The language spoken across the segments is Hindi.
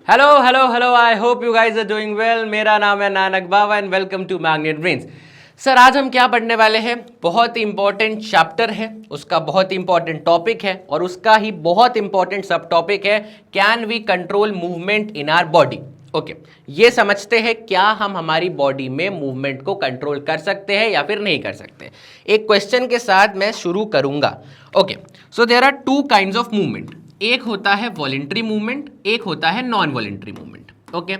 Hello hello hello, I hope you guys are doing well. मेरा नाम है Nanak Baba and welcome to magnet brains. Sir आज हम क्या पढ़ने वाले हैं? बहुत ही इंपॉर्टेंट चैप्टर है, उसका बहुत ही इंपॉर्टेंट टॉपिक है और उसका ही बहुत इंपॉर्टेंट सब टॉपिक है, can we control movement in our body. Okay, ये समझते हैं क्या हम हमारी बॉडी में मूवमेंट को कंट्रोल कर सकते हैं या फिर नहीं कर सकते। एक क्वेश्चन के साथ मैं शुरू करूंगा। Okay, so there are two kinds of movement. एक होता है वॉलेंट्री मूवमेंट, एक होता है non voluntary movement. Okay,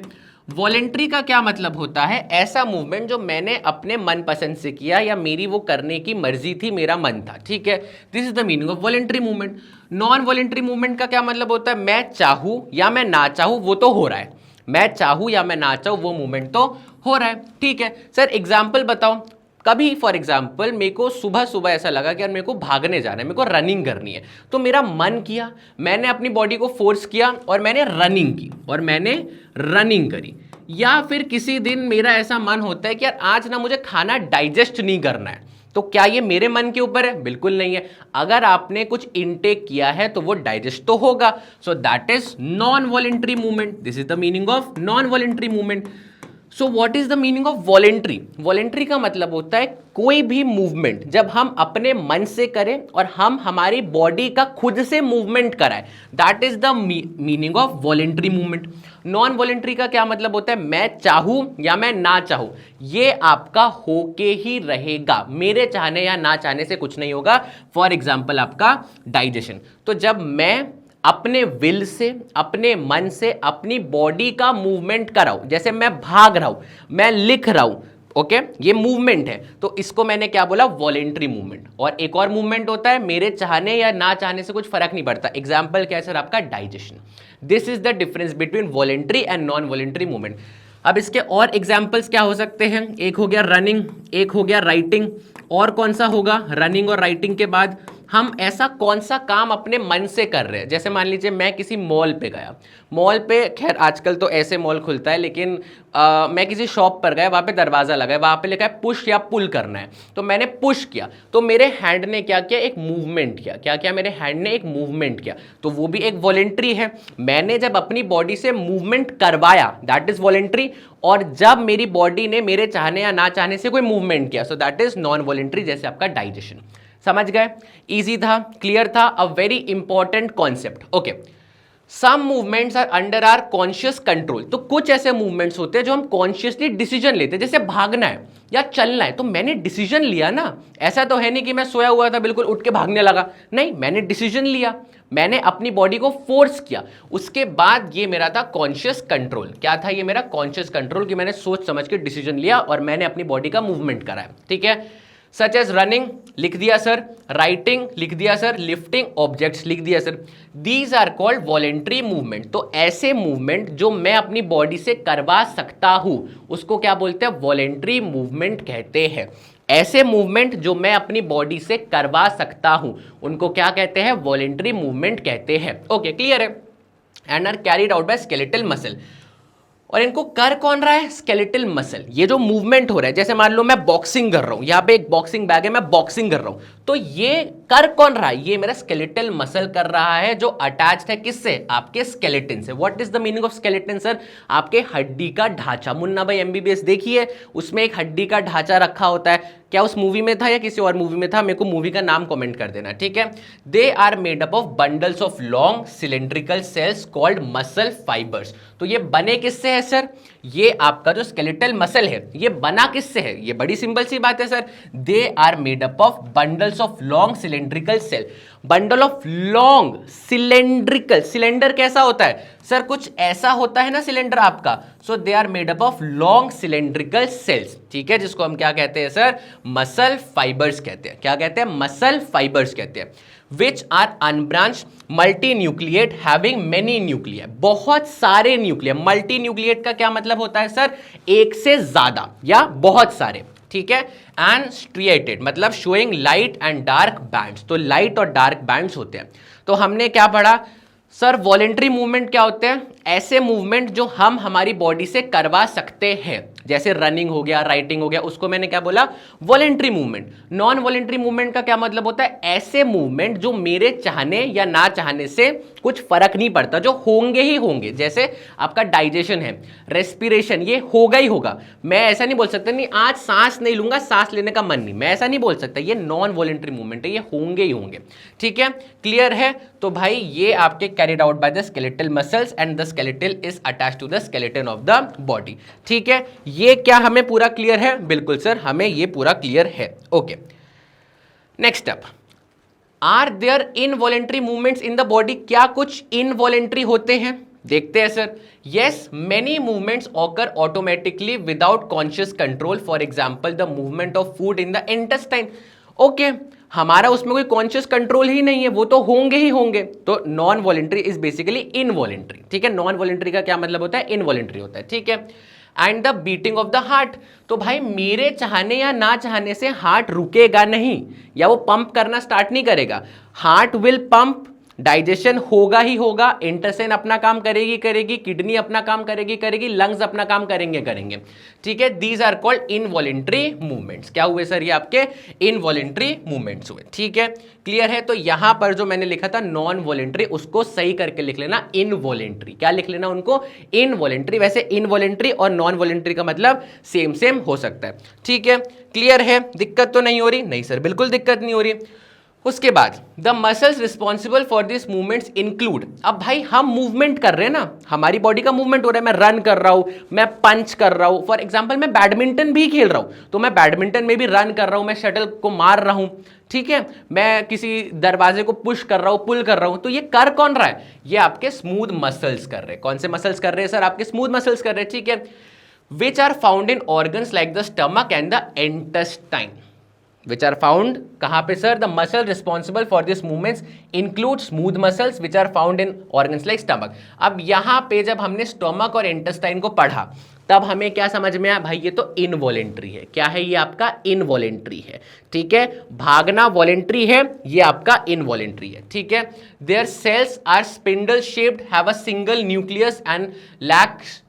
voluntary का क्या मतलब होता है? ऐसा मूवमेंट जो मैंने अपने मन पसंद से किया या मेरी वो करने की मर्जी थी, मेरा मन था, ठीक है। This is the meaning of voluntary movement. Non voluntary movement का क्या मतलब होता है? मैं चाहूं या मैं ना चाहूं वो तो हो रहा है, मैं चाहूं या मैं ना चाहूं वो मूवमेंट तो हो रहा है, ठीक है। सर एग्जाम्पल बताओ। कभी फॉर एग्जाम्पल मेरे को सुबह सुबह ऐसा लगा कि यार मेरे को भागने जाना है, मेरे को रनिंग करनी है, तो मेरा मन किया, मैंने अपनी बॉडी को फोर्स किया और मैंने रनिंग की और मैंने रनिंग करी। या फिर किसी दिन मेरा ऐसा मन होता है कि यार आज ना मुझे खाना डाइजेस्ट नहीं करना है, तो क्या ये मेरे मन के ऊपर है? बिल्कुल नहीं है। अगर आपने कुछ इनटेक किया है तो वो डाइजेस्ट तो होगा। सो that is non voluntary movement. This is the meaning of non voluntary movement. So what is the meaning of voluntary? Voluntary का मतलब होता है कोई भी मूवमेंट जब हम अपने मन से करें और हम हमारी बॉडी का खुद से मूवमेंट कराएं, that is the meaning of voluntary movement. Non voluntary का क्या मतलब होता है? मैं चाहूं या मैं ना चाहूं, ये आपका होके ही रहेगा, मेरे चाहने या ना चाहने से कुछ नहीं होगा। फॉर एग्जाम्पल आपका डाइजेशन। तो जब मैं अपने विल से, अपने मन से अपनी बॉडी का मूवमेंट कराऊं, जैसे मैं भाग रहा हूं, मैं लिख रहा हूं, ओके, ये मूवमेंट है, तो इसको मैंने क्या बोला? Voluntary movement. और एक और मूवमेंट होता है मेरे चाहने या ना चाहने से कुछ फर्क नहीं पड़ता। एग्जाम्पल क्या है सर? आपका digestion. This is the difference between voluntary and non voluntary movement. अब इसके और एग्जाम्पल्स क्या हो सकते हैं? एक हो गया रनिंग, एक हो गया राइटिंग, और कौन सा होगा? रनिंग और राइटिंग के बाद हम ऐसा कौन सा काम अपने मन से कर रहे हैं? जैसे मान लीजिए मैं किसी मॉल पे गया, मॉल पे, खैर आजकल तो ऐसे मॉल खुलता है, लेकिन मैं किसी शॉप पर गया, वहाँ पे दरवाज़ा लगा है, वहाँ पे लिखा है पुश या पुल करना है, तो मैंने पुश किया, तो मेरे हैंड ने क्या किया? एक मूवमेंट किया। क्या किया? मेरे हैंड ने एक मूवमेंट किया, तो वो भी एक वॉलेंट्री है। मैंने जब अपनी बॉडी से मूवमेंट करवाया, दैट इज वॉलेंट्री। और जब मेरी बॉडी ने मेरे चाहने या ना चाहने से कोई मूवमेंट किया, so that is non voluntary, जैसे आपका डाइजेशन। समझ गए? इजी था, क्लियर था, a very important concept. Okay, some movements are under our conscious control. तो कुछ ऐसे मूवमेंट्स होते हैं जो हम कॉन्शियसली डिसीजन लेते हैं, जैसे भागना है या चलना है, तो मैंने डिसीजन लिया ना। ऐसा तो है नहीं कि मैं सोया हुआ था बिल्कुल उठ के भागने लगा, नहीं, मैंने डिसीजन लिया, मैंने अपनी बॉडी को फोर्स किया, उसके बाद ये मेरा था कॉन्शियस कंट्रोल। क्या था ये मेरा? कॉन्शियस कंट्रोल, कि मैंने सोच समझ के डिसीजन लिया और मैंने अपनी बॉडी का मूवमेंट कराया, ठीक है। सच एज रनिंग लिख दिया सर, राइटिंग लिख दिया सर, लिफ्टिंग ऑब्जेक्ट्स लिख दिया sir. These are called voluntary movement. तो ऐसे मूवमेंट जो मैं अपनी बॉडी से करवा सकता हूं, उसको क्या बोलते हैं? वॉलेंट्री मूवमेंट कहते हैं। ऐसे मूवमेंट जो मैं अपनी बॉडी से करवा सकता हूं, उनको क्या कहते हैं? वॉलेंट्री मूवमेंट कहते हैं। ओके, क्लियर है? And are carried out by skeletal muscle. और इनको कर कौन रहा है? Skeletal muscle. ये जो मूवमेंट हो रहा है, जैसे मान लो मैं बॉक्सिंग कर रहा हूं, यहां पे एक बॉक्सिंग बैग है, मैं बॉक्सिंग कर रहा हूं, तो ये कर कौन रहा है? ये मेरा स्केलेटल मसल कर रहा है, जो अटैच्ड है किससे? आपके स्केलेटन से। What is the meaning of skeleton sir? आपके हड्डी का ढांचा। मुन्ना भाई एमबीबीएस देखिए, उसमें एक हड्डी का ढांचा रखा होता है। क्या उस मूवी में था या किसी और मूवी में था? मेरे को मूवी का नाम कमेंट कर देना, ठीक है। They are made up of bundles of long cylindrical cells called muscle fibres. तो ये बने किससे है सर? ये आपका जो स्केलेटल मसल है, ये बना किससे है? ये बड़ी सिंपल सी बात है sir. They are made up of bundles of long cylindrical cell. Bundle of long cylindrical, cylinder कैसा होता है सर? कुछ ऐसा होता है ना सिलेंडर आपका। So they are made up of long cylindrical cells, ठीक है, जिसको हम क्या कहते हैं सर? मसल फाइबर्स कहते हैं। क्या कहते हैं? मसल फाइबर्स कहते हैं। Which are unbranched multi nucleate having many nuclear. बहुत सारे न्यूक्लियर। मल्टी न्यूक्लिएट का क्या मतलब होता है सर? एक से ज्यादा या बहुत सारे, ठीक है। एंड स्ट्रिएटेड मतलब showing light and dark bands. तो लाइट और डार्क बैंड्स होते हैं। तो हमने क्या पढ़ा सर? वॉलेंट्री मूवमेंट क्या होते हैं? ऐसे मूवमेंट जो हम हमारी बॉडी से करवा सकते हैं, जैसे रनिंग हो गया, राइटिंग हो गया, उसको मैंने क्या बोला? Voluntary movement. Non voluntary movement का क्या मतलब होता है? ऐसे मूवमेंट जो मेरे चाहने या ना चाहने से कुछ फर्क नहीं पड़ता, जो होंगे ही होंगे। जैसे आपका डाइजेशन है, रेस्पिरेशन, ये होगा ही होगा। मैं ऐसा नहीं बोल सकता नहीं आज सांस नहीं लूंगा, सांस लेने का मन नहीं, मैं ऐसा नहीं बोल सकता। ये नॉन वॉलेंट्री मूवमेंट है, ये होंगे ही होंगे। ठीक है, क्लियर है? तो भाई ये आपके carried out by the skeletal muscles and the skeletal is attached to the skeleton of the body. ठीक है, ये क्या हमें पूरा क्लियर है? बिल्कुल सर, हमें ये पूरा क्लियर है। Okay, next up, are there involuntary movements in the body? क्या कुछ इनवॉलेंट्री होते हैं? देखते हैं sir. Yes, many movements occur automatically without conscious control, for example the movement of food in the intestine. Okay, हमारा उसमें कोई कॉन्शियस कंट्रोल ही नहीं है, वो तो होंगे ही होंगे। तो non voluntary is basically involuntary. ठीक है, नॉन वॉलेंट्री का क्या मतलब होता है? इनवॉलेंट्री होता है। ठीक है, and the beating of the heart, तो भाई मेरे चाहने या ना चाहने से हार्ट रुकेगा नहीं, या वो पंप करना स्टार्ट नहीं करेगा। हार्ट विल पंप, डाइजेशन होगा ही होगा, इंटेस्टाइन अपना काम करेगी, किडनी अपना काम करेगी, लंग्स अपना काम करेंगे। ठीक है, these are called involuntary movements. क्या हुए सर? ये आपके इनवॉलेंट्री मूवमेंट्स हुए। ठीक है, क्लियर है? तो यहां पर जो मैंने लिखा था नॉन वॉलेंट्री, उसको सही करके लिख लेना इनवॉलेंट्री। क्या लिख लेना उनको? इनवॉलेंट्री। वैसे इनवॉलेंट्री और नॉन वॉलेंट्री का मतलब सेम हो सकता है। ठीक है, क्लियर है? दिक्कत तो नहीं हो रही? नहीं सर, बिल्कुल दिक्कत नहीं हो रही। उसके बाद the muscles responsible for this movements include, अब भाई हम मूवमेंट कर रहे हैं ना, हमारी बॉडी का मूवमेंट हो रहा है, मैं रन कर रहा हूं, मैं पंच कर रहा हूं, फॉर एग्जांपल मैं बैडमिंटन भी खेल रहा हूं, तो मैं बैडमिंटन में भी रन कर रहा हूं, मैं शटल को मार रहा हूं। ठीक है, मैं किसी दरवाजे को पुश कर रहा हूं, पुल कर रहा हूं, तो ये कर कौन रहा है? ये आपके स्मूथ मसल्स कर रहे हैं। कौन से मसल्स कर रहे हैं सर? आपके स्मूथ मसल्स कर रहे हैं। ठीक है, which are found in organs like the stomach and the intestine. which are found कहाँ पे sir? the muscle responsible for this movements include smooth muscles which are found in organs like stomach। अब यहाँ पे जब हमने स्टोमक और इंटेस्टाइन को पढ़ा तब हमें क्या समझ में आया? भाई ये तो इनवॉलेंट्री है। क्या है? ये आपका इनवॉलेंट्री है। ठीक है, भागना वॉलेंट्री है, ये आपका इनवॉलेंट्री है। ठीक है, their cells are spindle shaped, have a single nucleus and lacks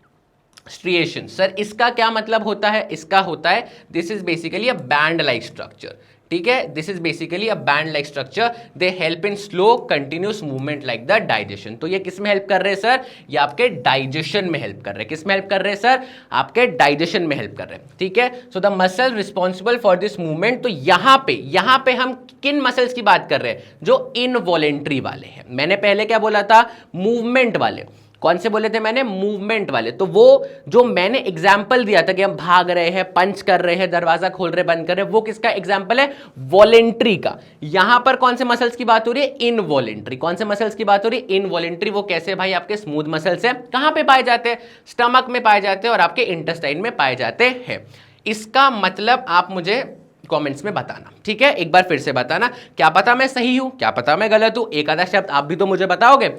striation. Sir इसका क्या मतलब होता है? इसका होता है this is basically a band like structure. ठीक है, this is basically a band like structure, they help in slow continuous movement like the digestion. तो ये किस में हेल्प कर रहे हैं सर? ये आपके डाइजेशन में हेल्प कर रहे हैं। किस में हेल्प कर रहे हैं सर? आपके डाइजेशन में हेल्प कर रहे हैं। ठीक है, so the muscle responsible for this movement. तो यहां पे हम किन मसल्स की बात कर रहे हैं? जो इनवॉलेंट्री वाले हैं। मैंने पहले क्या बोला था? मूवमेंट वाले। कौन से बोले थे मैंने? मूवमेंट वाले। तो वो जो मैंने एग्जाम्पल दिया था कि हम भाग रहे हैं, पंच कर रहे हैं, दरवाजा खोल रहे, बंद कर रहे हैं, वो किसका एग्जाम्पल है? वॉलेंट्री का। यहां पर कौन से मसल्स की बात हो रही है? इनवॉलेंट्री। कौन से मसल्स की बात हो रही है? इनवॉलेंट्री। वो कैसे भाई? आपके स्मूथ मसल्स है। कहां पे पाए जाते हैं? स्टमक में पाए जाते हैं और आपके इंटेस्टाइन में पाए जाते हैं। इसका मतलब आप मुझे कमेंट्स में बताना। ठीक है, एक बार फिर से बताना, क्या पता मैं सही हूं, क्या पता मैं गलत हूं। एक आधा शब्द आप भी तो मुझे बताओगे।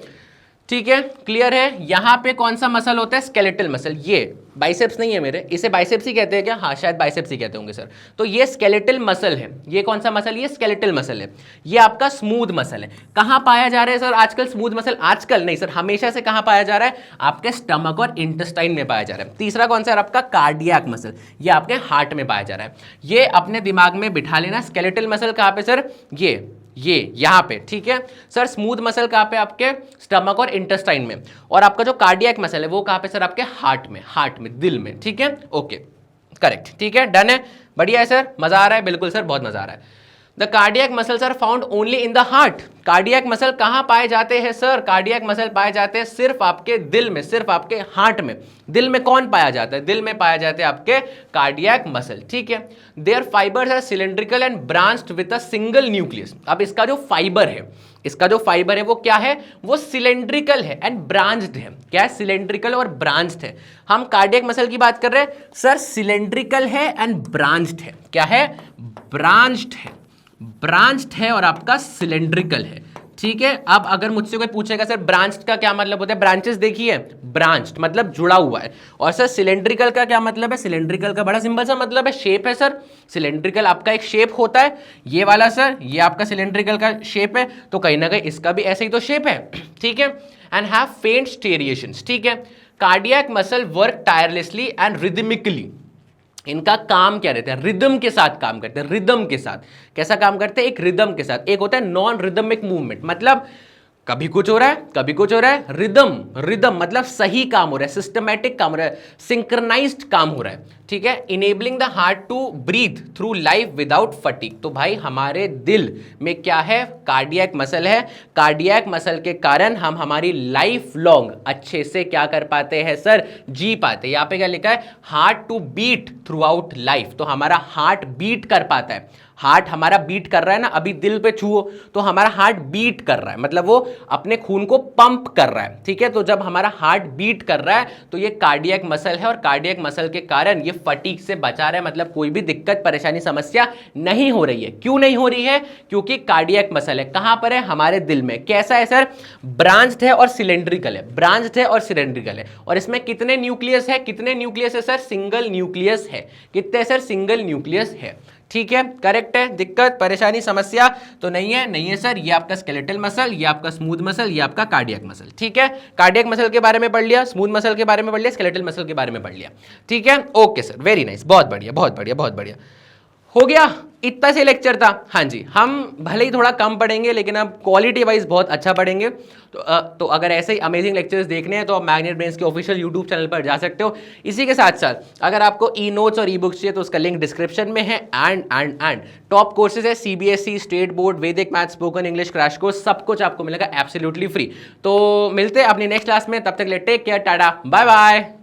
ठीक है, क्लियर है? यहां पे कौन सा मसल होता है? Skeletal muscle. ये बाइसेप्स नहीं है मेरे, इसे बाइसेप्स ही कहते हैं क्या? हाँ, शायद बाइसेप्स ही कहते होंगे सर। तो ये स्केलेटल मसल है। ये कौन सा मसल? ये स्केलेटल मसल है। ये आपका स्मूथ मसल है। कहां पाया जा रहा है सर आजकल स्मूथ मसल? आजकल नहीं सर, हमेशा से कहां पाया जा रहा है? आपके स्टमक और इंटेस्टाइन में पाया जा रहा है। तीसरा कौन सा? आपका कार्डियक मसल। ये आपके हार्ट में पाया जा रहा है। ये अपने दिमाग में बिठा लेना। स्केलेटल मसल कहां पे सर? ये यहां पे। ठीक है सर, स्मूथ मसल कहां पे? आपके स्टमक और इंटेस्टाइन में। और आपका जो कार्डियक मसल है वो कहां पे सर? आपके हार्ट में, दिल में। ठीक है, ओके, करेक्ट। ठीक है, डन है, बढ़िया है सर, मजा आ रहा है? बिल्कुल सर, बहुत मजा आ रहा है। The cardiac muscles are found only in the heart. Cardiac muscle कहां पाए जाते हैं सर? कार्डियक मसल पाए जाते हैं सिर्फ आपके दिल में, सिर्फ आपके हार्ट में। दिल में कौन पाया जाता है? दिल में पाया जाते हैं आपके कार्डियक मसल। ठीक है, their fibres are cylindrical and branched with a single nucleus. अब इसका जो फाइबर है, वो क्या है? वो सिलेंड्रिकल है एंड ब्रांच्ड है। क्या है? सिलेंड्रिकल और ब्रांच्ड है। हम कार्डियक मसल की बात कर रहे हैं सर, सिलेंड्रिकल है एंड ब्रांच्ड है। क्या है? ब्रांच्ड है और आपका सिलेंड्रिकल है। ठीक है, अब अगर मुझसे कोई पूछेगा सर ब्रांच्ड का क्या मतलब होता है? ब्रांचेस देखिए, ब्रांच्ड मतलब जुड़ा हुआ है। और सर सिलेंड्रिकल का क्या मतलब है? सिलेंड्रिकल का बड़ा सिंपल सा मतलब है शेप है सर। सिलेंड्रिकल आपका एक शेप होता है, ये वाला सर, ये आपका सिलेंड्रिकल का शेप है, तो कहीं ना कहीं इसका भी ऐसे ही तो शेप है। ठीक है, एंड हैव फेंट स्टेरिएशंस। ठीक है, cardiac muscle work tirelessly and rhythmically. इनका काम क्या रहता है? रिदम के साथ काम करते हैं। रिदम के साथ कैसा काम करते हैं? एक रिदम के साथ। एक होता है नॉन रिदमिक मूवमेंट, मतलब कभी कुछ हो रहा है, कभी कुछ हो रहा है। रिदम, रिदम मतलब सही काम हो रहा है, सिस्टमैटिक काम हो रहा है, सिंक्रनाइज्ड काम हो रहा है, ठीक है। Enabling the heart to breathe through life without fatigue. तो भाई हमारे दिल में क्या है, कार्डियक मसल है। कार्डियक मसल के कारण हम हमारी लाइफ लॉन्ग अच्छे से क्या कर पाते हैं सर, जी पाते। यहाँ पे क्या लिखा है, heart to beat throughout life. तो हमारा हार्ट बीट कर पाता है, हार्ट हमारा बीट कर रहा है ना, अभी दिल पे छुओ तो हमारा हार्ट बीट कर रहा है, मतलब वो अपने खून को पंप कर रहा है, ठीक है। तो जब हमारा हार्ट बीट कर रहा है तो ये कार्डियक मसल है, और कार्डियक मसल के कारण ये फटीग से बचा रहा है, मतलब कोई भी दिक्कत परेशानी समस्या नहीं हो रही है। क्यों नहीं हो रही है, क्योंकि कार्डियक मसल है। कहां पर है, हमारे दिल में। कैसा है सर, ब्रांच्ड है और सिलेंड्रिकल है, ब्रांच्ड है और सिलेंड्रिकल है। और इसमें कितने न्यूक्लियस है, कितने न्यूक्लियस है सर, सिंगल न्यूक्लियस है। कितने सर, सिंगल न्यूक्लियस है, ठीक है। करेक्ट है, दिक्कत परेशानी समस्या तो नहीं है, नहीं है सर। ये आपका स्केलेटल मसल, ये आपका स्मूथ मसल, ये आपका कार्डियक मसल, ठीक है। कार्डियक मसल के बारे में पढ़ लिया, स्मूथ मसल के बारे में पढ़ लिया, स्केलेटल मसल के बारे में पढ़ लिया, ठीक है। ओके सर, वेरी नाइस, बहुत बढ़िया बहुत बढ़िया बहुत बढ़िया। हो गया, इतना से लेक्चर था। हाँ जी, हम भले ही थोड़ा कम पढ़ेंगे लेकिन अब क्वालिटी वाइज बहुत अच्छा पढ़ेंगे। तो अगर ऐसे ही अमेजिंग लेक्चर्स देखने हैं तो आप मैग्नेट ब्रेन्स के ऑफिशियल यूट्यूब चैनल पर जा सकते हो। इसी के साथ साथ अगर आपको ई नोट्स और ई बुक्स चाहिए तो उसका लिंक डिस्क्रिप्शन में है। एंड टॉप कोर्सेज है, CBSE, स्टेट बोर्ड, वैदिक math, spoken English, crash course, सब कुछ आपको मिलेगा एब्सोल्युटली फ्री। तो मिलते हैं अपनी नेक्स्ट क्लास में, तब तक ले take care, tata, bye bye.